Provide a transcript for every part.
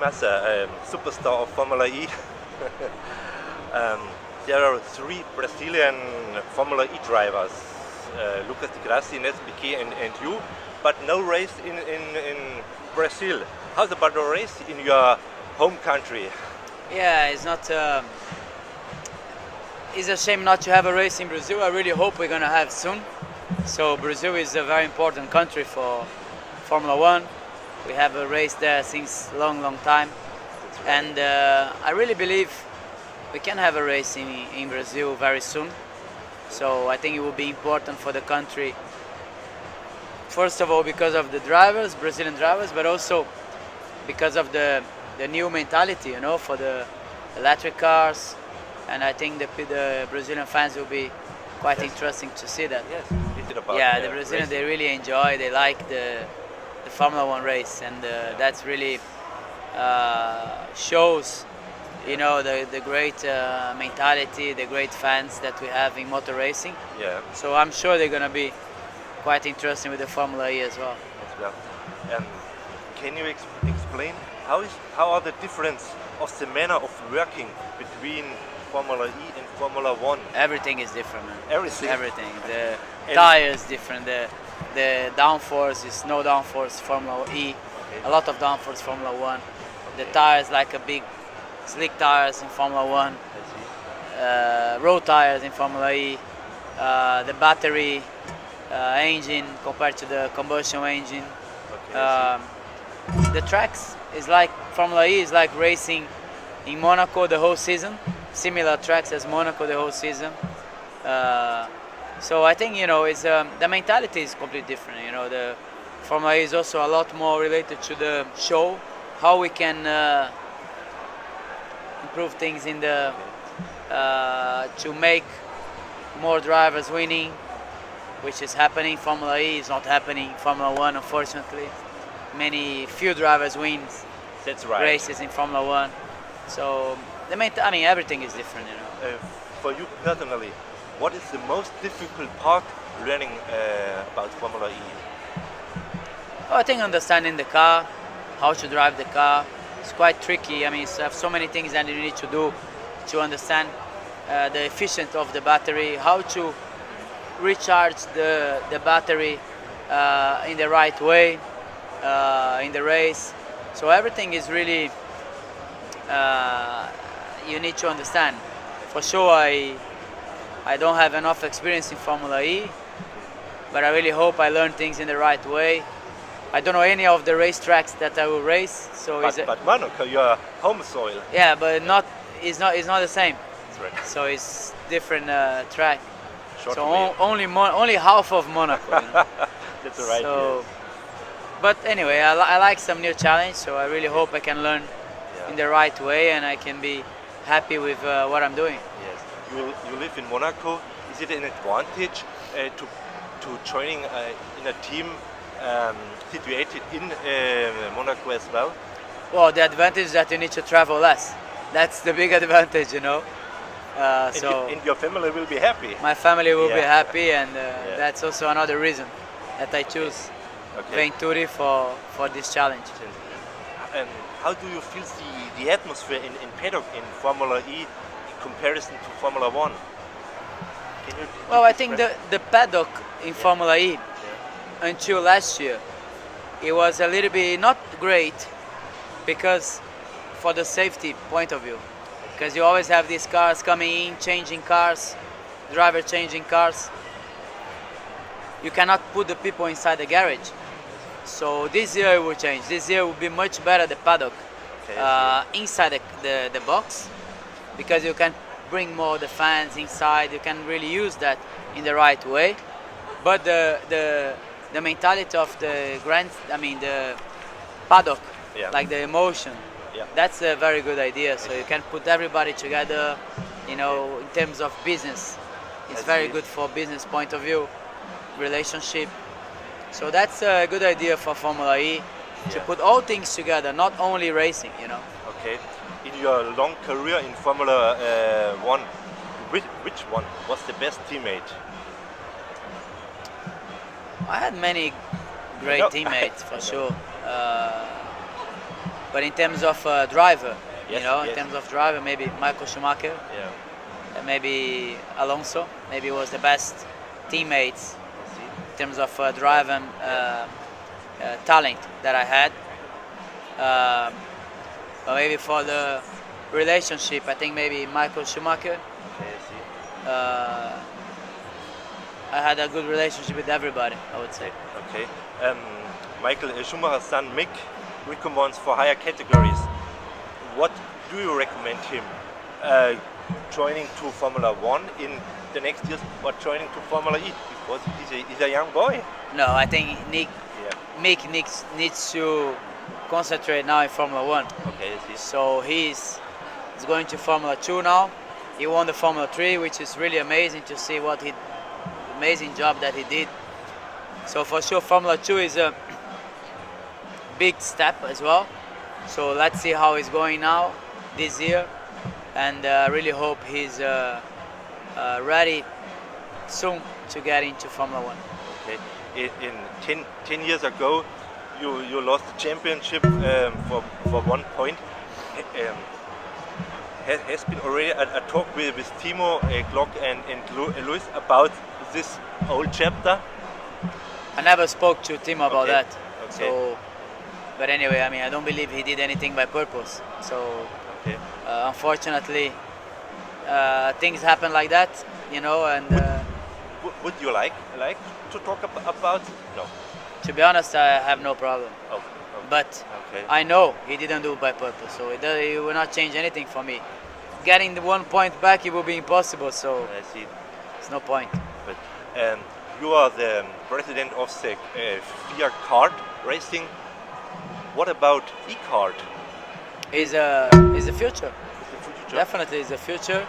Massa, superstar of Formula E. There are 3 Brazilian Formula E drivers, Lucas Di Grassi, Nets Piquet and you, but no race in Brazil. How's about the race in your home country? Yeah, it's not. It's a shame not to have a race in Brazil. I really hope we're gonna have soon. So Brazil is a very important country for Formula One. We have a race there since long time, and I really believe we can have a race in Brazil very soon. So I think it will be important for the country. First of all, because of the drivers, Brazilian drivers, but also because of the new mentality, you know, for the electric cars. And I think the Brazilian fans will be quite interesting to see that. Yes. About the Brazilians, they really enjoy, they like the Formula One race, and that's really shows, you know, the great mentality, the great fans that we have in motor racing. Yeah. So I'm sure they're going to be quite interesting with the Formula E as well. Can you explain how are the difference of the manner of working between Formula E and Formula One? Everything is different, man. Everything. The tire is different. The downforce is no downforce Formula E. Okay. A lot of downforce Formula One. The tires like a big slick tires in Formula One. Road tires in Formula E. The battery engine compared to the combustion engine. Okay, the tracks is like Formula E is like racing in Monaco the whole season. Similar tracks as Monaco the whole season. So I think, you know, it's the mentality is completely different. You know, the Formula E is also a lot more related to the show, how we can improve things in the to make more drivers winning, which is happening. Formula E is not happening. Formula One, unfortunately, few drivers wins. That's right. Races in Formula One. So I mean, everything is different, you know. For you personally, what is the most difficult part learning about Formula E? Oh, I think understanding the car, how to drive the car, it's quite tricky. I mean, you have so many things that you need to do to understand the efficiency of the battery, how to recharge the battery in the right way in the race. So everything is really you need to understand. For sure, I don't have enough experience in Formula E, but I really hope I learn things in the right way. I don't know any of the racetracks that I will race, so but Monaco, your home soil. Yeah, but it's not the same. That's right. So it's different track. Short so only half of Monaco. You know? That's right. So, yes. But anyway, I like some new challenge, so I really hope I can learn in the right way and I can be happy with what I'm doing. Yes. You live in Monaco. Is it an advantage to joining in a team situated in Monaco as well? Well, the advantage is that you need to travel less. That's the big advantage, you know. And your family will be happy. My family will be happy, and that's also another reason that I choose Venturi for this challenge. And how do you feel the atmosphere in paddock in Formula E in comparison to Formula One? Well, I think the paddock in Formula E until last year, it was a little bit not great because for the safety point of view, because you always have these cars coming in, changing cars, driver changing cars. You cannot put the people inside the garage. So this year it will change. This year will be much better the paddock inside the box, because you can bring more the fans inside. You can really use that in the right way. But the mentality of the the paddock, like the emotion, that's a very good idea. So you can put everybody together, you know, in terms of business. It's very good for business point of view, relationship. So that's a good idea for Formula E to put all things together, not only racing, you know. Okay. In your long career in Formula One, which one was the best teammate? I had many great teammates for sure. But in terms of driver, Yes, in terms of driver, maybe Michael Schumacher, maybe Alonso, maybe was the best teammates in terms of drive and talent that I had. But maybe for the relationship, I think maybe Michael Schumacher. I had a good relationship with everybody, I would say. Okay. Michael Schumacher's son Mick recommends for higher categories. What do you recommend him? Joining to Formula 1 in the next years, or joining to Formula E? Because he's a young boy. No, I think Mick needs to concentrate now in Formula 1. Okay, I see. So he's going to Formula 2 now. He won the Formula 3, which is really amazing to see amazing job that he did. So for sure Formula 2 is a big step as well. So let's see how he's going now this year, and I really hope he's ready soon to get into Formula 1. Okay. In 10 years ago, you lost the championship for 1 point. Has been already a talk with Timo Glock and Luis about this old chapter? I never spoke to Timo about that. Okay. So, but anyway, I mean, I don't believe he did anything by purpose. So, unfortunately, things happen like that, and. Would you like to talk about? No. To be honest, I have no problem. Okay. But I know he didn't do it by purpose, so it will not change anything for me. Getting the 1 point back, it will be impossible, so I see. It's no point. But you are the president of the FIA kart racing. What about e-kart? Is a future. Definitely is a future.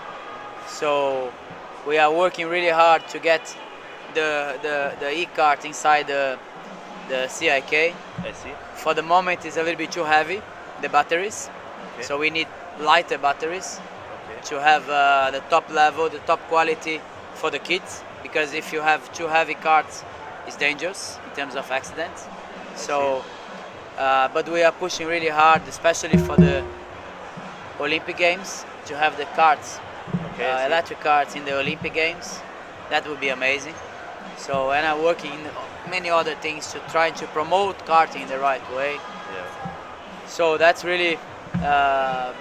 So we are working really hard to get the e-kart inside the CIK. I see. For the moment, it's a little bit too heavy, the batteries. Okay. So we need lighter batteries to have the top level, the top quality for the kids. Because if you have too heavy karts, it's dangerous in terms of accidents. So, but we are pushing really hard, especially for the Olympic Games, to have the karts, electric karts in the Olympic Games. That would be amazing. So, and I'm working many other things to try to promote karting in the right way. Yeah. So that's really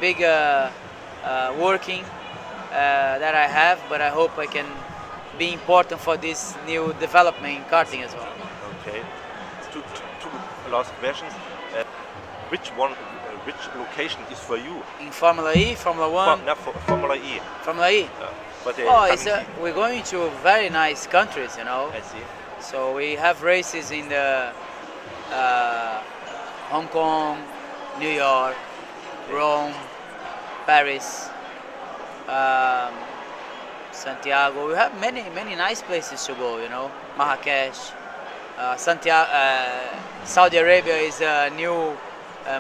big working that I have, but I hope I can be important for this new development in karting as well. Okay. Two last questions. Which location is for you? In Formula E, Formula 1? Formula E. Formula E? We're going to very nice countries, I see. So we have races in the Hong Kong, New York, Rome, Paris, Santiago. We have many nice places to go, Marrakesh, Saudi Arabia is a new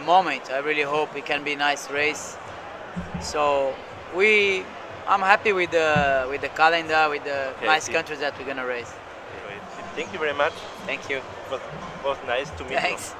moment. I really hope it can be a nice race. So I'm happy with the calendar, with the nice countries that we're gonna race. Thank you very much. Thank you. It was nice to meet you. Thanks.